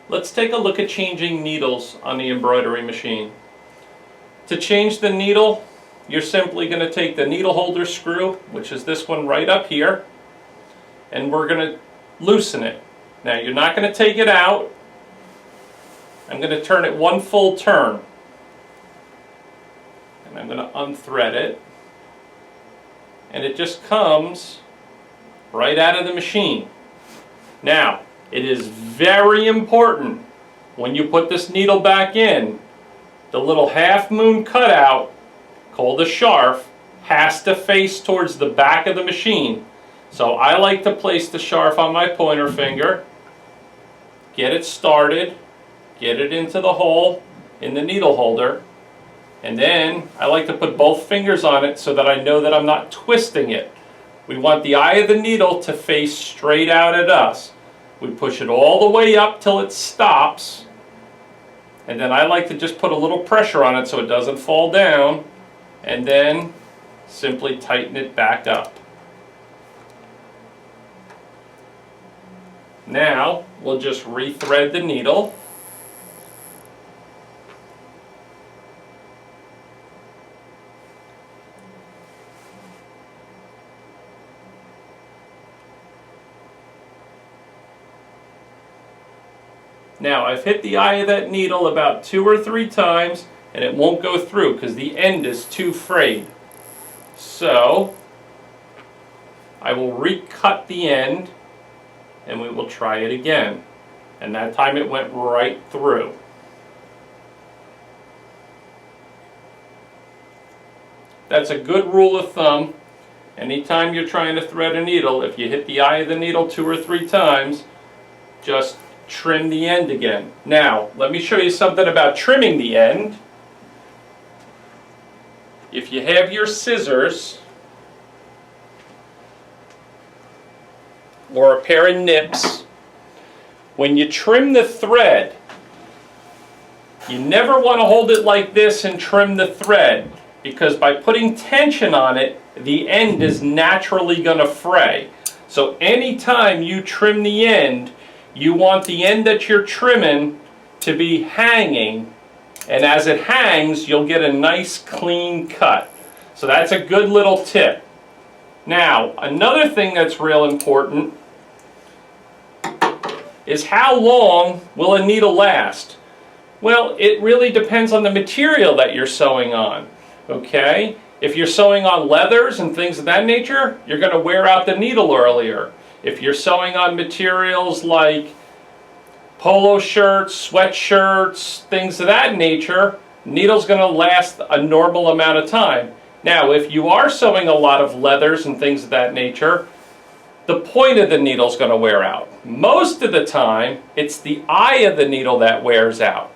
Let's take a look at changing needles on the embroidery machine. To change the needle, you're simply going to take the needle holder screw, which is this one right up here, and we're going to loosen it. Now you're not going to take it out. I'm going to turn it one full turn. And I'm going to unthread it. And it just comes right out of the machine. Now, it is very important when you put this needle back in, the little half moon cutout, called a sharf, has to face towards the back of the machine. So I like to place the sharf on my pointer finger, get it started, get it into the hole in the needle holder, and then I like to put both fingers on it so that I know that I'm not twisting it. We want the eye of the needle to face straight out at us. We push it all the way up till it stops, and then I like to just put a little pressure on it so it doesn't fall down, and then simply tighten it back up. Now we'll just rethread the needle. Now I've hit the eye of that needle about 2 or 3 times and it won't go through because the end is too frayed. So I will recut the end and we will try it again. And that time it went right through. That's a good rule of thumb. Anytime you're trying to thread a needle, if you hit the eye of the needle 2 or 3 times, just trim the end again. Now, let me show you something about trimming the end. If you have your scissors or a pair of nips, when you trim the thread, you never want to hold it like this and trim the thread, because by putting tension on it, the end is naturally going to fray. So anytime you trim the end, you want the end that you're trimming to be hanging, and as it hangs, you'll get a nice clean cut. So that's a good little tip. Now, another thing that's real important is how long will a needle last? Well, it really depends on the material that you're sewing on. Okay? If you're sewing on leathers and things of that nature, you're going to wear out the needle earlier. If you're sewing on materials like polo shirts, sweatshirts, things of that nature, needle's going to last a normal amount of time. Now, if you are sewing a lot of leathers and things of that nature, the point of the needle is going to wear out. Most of the time, it's the eye of the needle that wears out.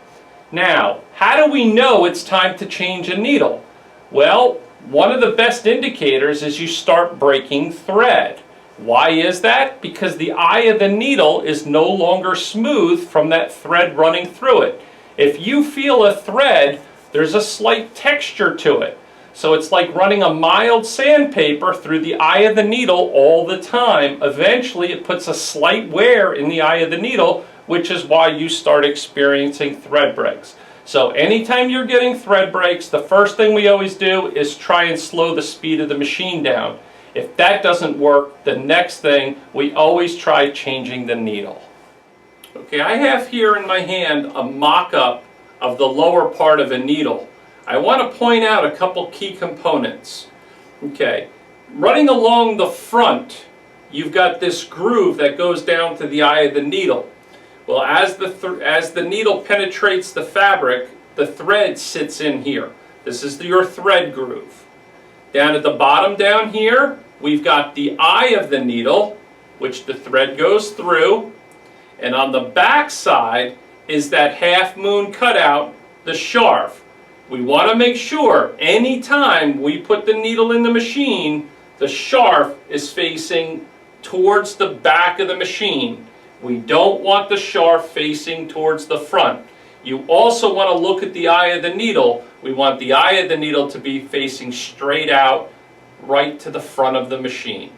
Now, how do we know it's time to change a needle? Well, one of the best indicators is you start breaking thread. Why is that? Because the eye of the needle is no longer smooth from that thread running through it. If you feel a thread, there's a slight texture to it. So it's like running a mild sandpaper through the eye of the needle all the time. Eventually it puts a slight wear in the eye of the needle, which is why you start experiencing thread breaks. So anytime you're getting thread breaks, the first thing we always do is try and slow the speed of the machine down. If that doesn't work, the next thing, we always try changing the needle. Okay, I have here in my hand a mock-up of the lower part of a needle. I want to point out a couple key components. Okay, running along the front, you've got this groove that goes down to the eye of the needle. Well, as the needle penetrates the fabric, the thread sits in here. This is your thread groove. Down at the bottom down here, we've got the eye of the needle, which the thread goes through. And on the back side is that half moon cutout, the sharf. We want to make sure anytime we put the needle in the machine, the sharf is facing towards the back of the machine. We don't want the sharf facing towards the front. You also want to look at the eye of the needle. We want the eye of the needle to be facing straight out, right to the front of the machine.